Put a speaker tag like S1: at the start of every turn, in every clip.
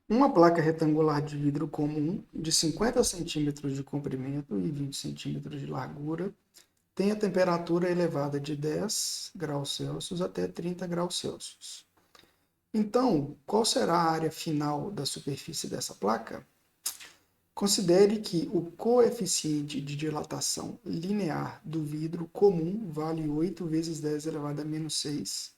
S1: Uma placa retangular de vidro comum de 50 centímetros de comprimento e 20 centímetros de largura tem a temperatura elevada de 10 graus Celsius até 30 graus Celsius. Então, qual será a área final da superfície dessa placa? Considere que o coeficiente de dilatação linear do vidro comum vale 8 vezes 10 elevado a menos 6,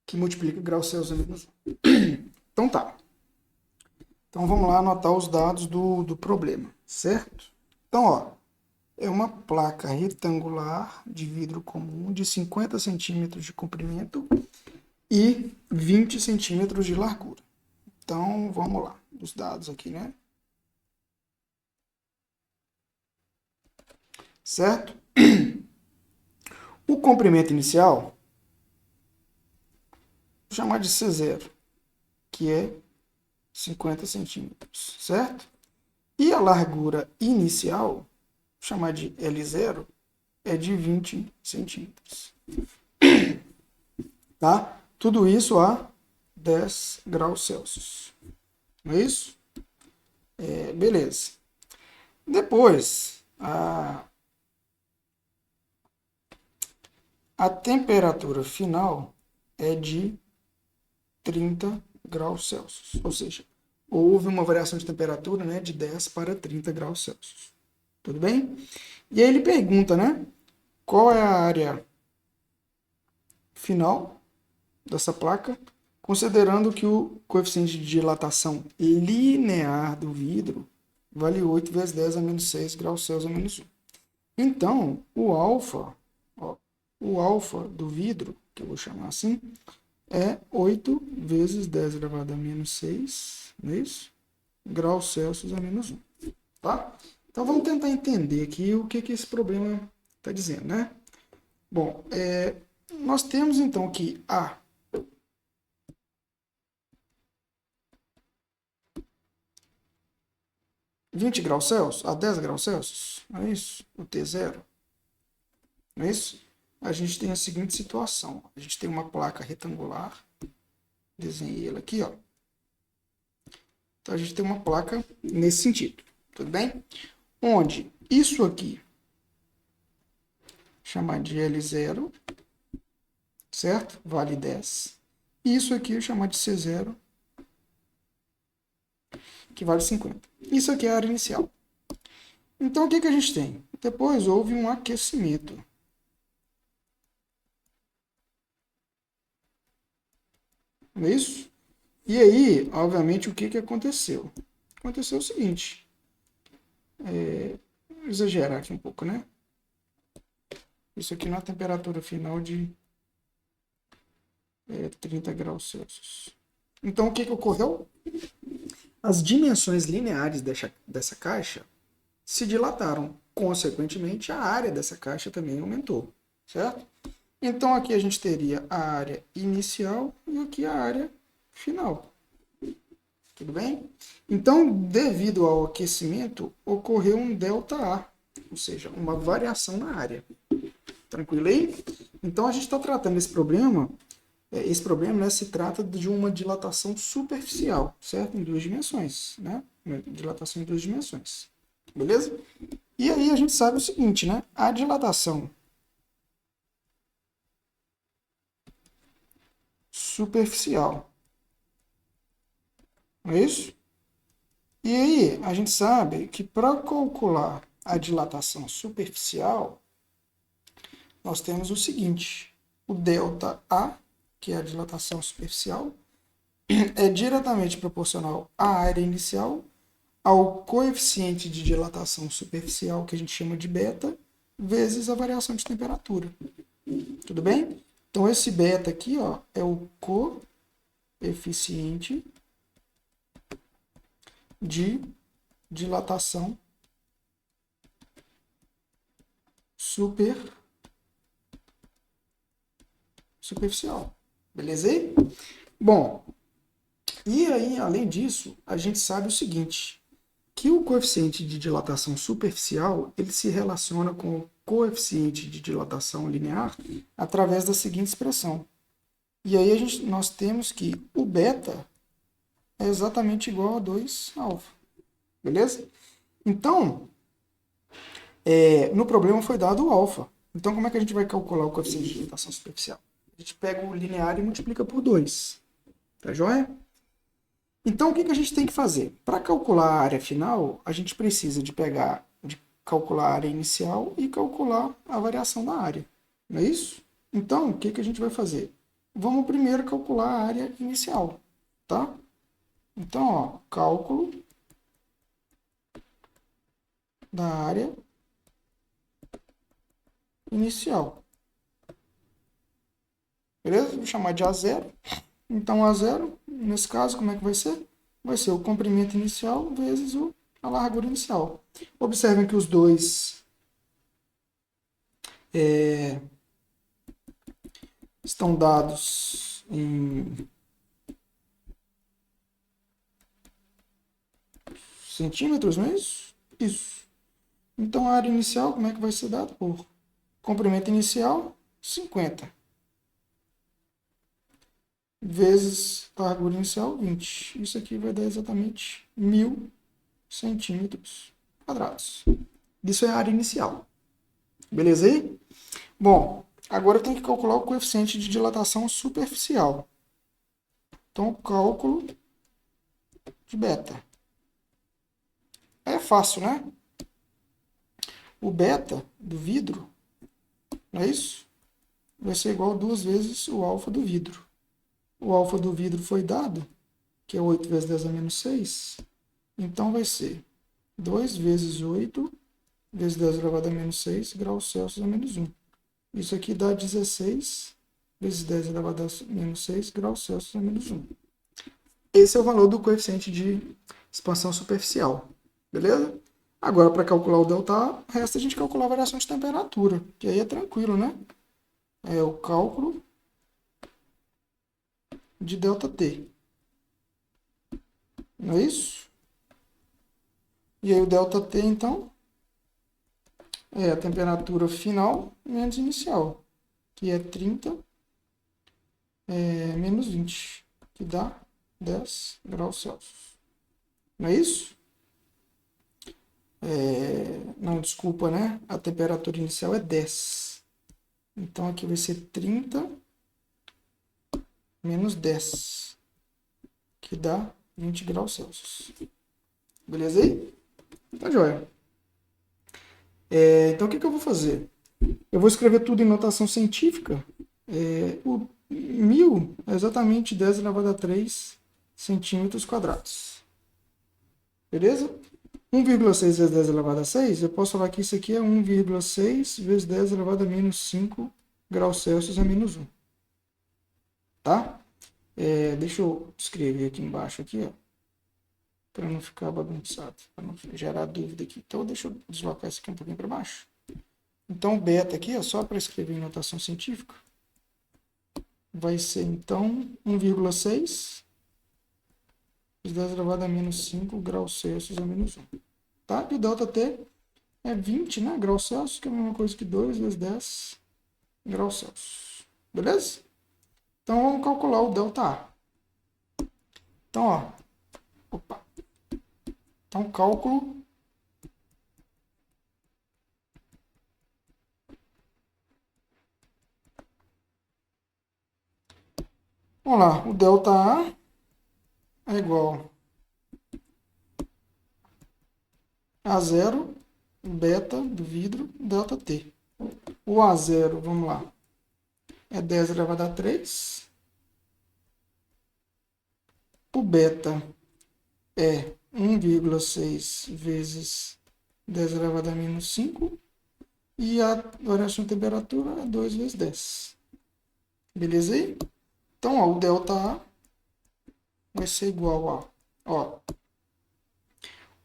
S1: que multiplica graus Celsius a menos 1. Então tá. Então vamos lá anotar os dados do problema, certo? Então, ó, é uma placa retangular de vidro comum de 50 centímetros de comprimento e 20 centímetros de largura. Então, vamos lá, os dados aqui, né? Certo? O comprimento inicial, vou chamar de C0, que é 50 centímetros, certo? E a largura inicial, vou chamar de L0, é de 20 centímetros. Tá? Tudo isso a 10 graus Celsius. Não é isso? Beleza. Depois, a temperatura final é de 30 graus Celsius. Ou seja, houve uma variação de temperatura, né, de 10 para 30 graus Celsius. Tudo bem? E aí ele pergunta, né? Qual é a área final dessa placa, considerando que o coeficiente de dilatação linear do vidro vale 8 vezes 10 a menos 6 graus Celsius a menos 1. Então, o alfa do vidro, que eu vou chamar assim, é 8 vezes 10 elevado a menos 6, não é isso? Graus Celsius a menos 1, tá? Então vamos tentar entender aqui o que esse problema está dizendo, né? Bom, nós temos então que A 20 graus Celsius a 10 graus Celsius, não é isso? O T0, não é isso? A gente tem a seguinte situação. A gente tem uma placa retangular, desenhei ela aqui, ó. Então a gente tem uma placa nesse sentido, tudo bem? Onde isso aqui, chamar de L0, certo? Vale 10. E isso aqui eu chamar de C0, que vale 50. Isso aqui é a área inicial. Então o que a gente tem? Depois houve um aquecimento. Não é isso? E aí, obviamente, o que aconteceu? Aconteceu o seguinte. Vou exagerar aqui um pouco, né? Isso aqui na temperatura final de 30 graus Celsius. Então, o que ocorreu? As dimensões lineares dessa caixa se dilataram. Consequentemente, a área dessa caixa também aumentou, certo? Então, aqui a gente teria a área inicial e aqui a área final. Tudo bem? Então, devido ao aquecimento, ocorreu um ΔA, ou seja, uma variação na área. Tranquilo aí? Então, a gente está tratando esse problema. Esse problema, né, se trata de uma dilatação superficial, certo? Em duas dimensões, né? Uma dilatação em duas dimensões. Beleza? E aí a gente sabe o seguinte, né? A dilatação superficial, não é isso? E aí a gente sabe que para calcular a dilatação superficial, nós temos o seguinte: o ΔA, que é a dilatação superficial, é diretamente proporcional à área inicial, ao coeficiente de dilatação superficial, que a gente chama de beta, vezes a variação de temperatura. Tudo bem? Então, esse beta aqui, ó, é o coeficiente de dilatação superficial. Beleza aí? Bom, e aí, além disso, a gente sabe o seguinte, que o coeficiente de dilatação superficial, ele se relaciona com o coeficiente de dilatação linear através da seguinte expressão. E aí nós temos que o beta é exatamente igual a 2 alfa. Beleza? Então, no problema foi dado o alfa. Então, como é que a gente vai calcular o coeficiente de dilatação superficial? A gente pega o linear e multiplica por 2. Tá joia? Então, o que a gente tem que fazer? Para calcular a área final, a gente precisa de calcular a área inicial e calcular a variação da área. Não é isso? Então, o que a gente vai fazer? Vamos primeiro calcular a área inicial, tá? Então, ó, cálculo da área inicial. Beleza? Vou chamar de A0. Então, A0, nesse caso, como é que vai ser? Vai ser o comprimento inicial vezes a largura inicial. Observem que os dois estão dados em centímetros, não é isso? Isso. Então, a área inicial, como é que vai ser dada? Por comprimento inicial, 50. Vezes largura inicial, 20. Isso aqui vai dar exatamente 1000 centímetros quadrados. Isso é a área inicial. Beleza aí? Bom, agora eu tenho que calcular o coeficiente de dilatação superficial. Então, cálculo de beta. É fácil, né? O beta do vidro, não é isso? Vai ser igual a 2 vezes o alfa do vidro. O alfa do vidro foi dado, que é 8 vezes 10 a menos 6. Então, vai ser 2 vezes 8 vezes 10 elevado a menos 6 graus Celsius a menos 1. Isso aqui dá 16 vezes 10 elevado a menos 6 graus Celsius a menos 1. Esse é o valor do coeficiente de expansão superficial. Beleza? Agora, para calcular o ΔA, resta a gente calcular a variação de temperatura, que aí é tranquilo, né? É o cálculo de ΔT. Não é isso? E aí o ΔT, então, é a temperatura final menos inicial, que é 30 menos 20, que dá 10 graus Celsius. Não é isso? Não, desculpa, né? A temperatura inicial é 10. Então, aqui vai ser 30 menos 10, que dá 20 graus Celsius. Beleza aí? Tá joia. Então, o que eu vou fazer? Eu vou escrever tudo em notação científica. O 1000 é exatamente 10 elevado a 3 centímetros quadrados. Beleza? 1,6 vezes 10 elevado a 6, eu posso falar que isso aqui é 1,6 vezes 10 elevado a menos 5 graus Celsius a menos 1. Tá? Deixa eu escrever aqui embaixo, aqui, ó, para não ficar bagunçado, para não gerar dúvida aqui. Então, deixa eu deslocar isso aqui um pouquinho para baixo. Então, beta aqui, ó, só para escrever em notação científica, vai ser, então, 1,6 vezes 10 elevado a menos 5 graus Celsius a menos 1. Tá? E o ΔT é 20, né, graus Celsius, que é a mesma coisa que 2 vezes 10 graus Celsius. Beleza? Então, vamos calcular o ΔA. Então, ó. Opa. Então, cálculo vamos lá, o ΔA é igual a 0 beta do vidro ΔT. O A0, vamos lá, é 10 elevado a 3. O beta é 1,6 vezes 10 elevado a menos 5. E a variação de temperatura é 2 vezes 10. Beleza aí? Então, ó, o ΔA vai ser igual a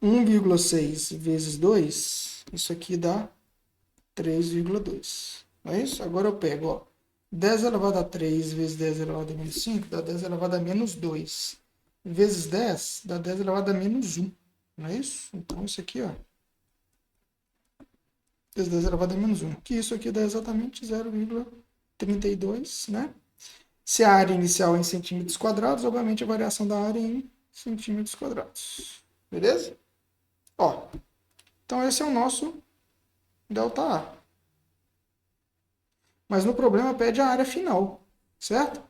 S1: 1,6 vezes 2. Isso aqui dá 3,2. Não é isso? Agora eu pego, ó, 10 elevado a 3 vezes 10 elevado a menos 5 dá 10 elevado a menos 2. Vezes 10 dá 10 elevado a menos 1. Não é isso? Então, isso aqui, ó, vezes 10 elevado a menos 1. Que isso aqui dá exatamente 0,32, né? Se a área inicial é em centímetros quadrados, obviamente a variação da área é em centímetros quadrados. Beleza? Ó, então esse é o nosso ΔA. Mas no problema pede a área final, certo?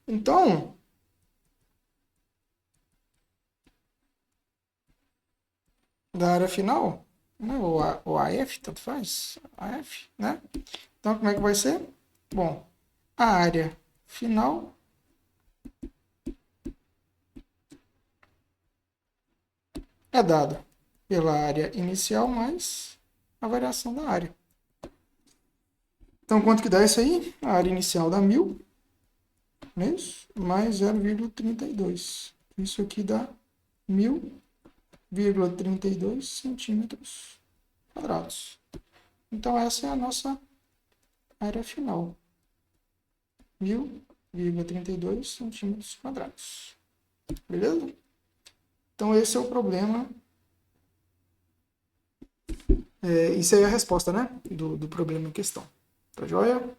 S1: Então, da área final, né, ou AF, tanto faz, AF, né? Então, como é que vai ser? Bom, a área final é dada pela área inicial mais a variação da área. Então, quanto que dá isso aí? A área inicial dá 1.000, não é isso? Mais 0,32. Isso aqui dá 1.000,32 centímetros quadrados. Então, essa é a nossa área final. 1.000,32 centímetros quadrados. Beleza? Então, esse é o problema. Isso aí é a resposta, né? Do problema em questão. Tá joia?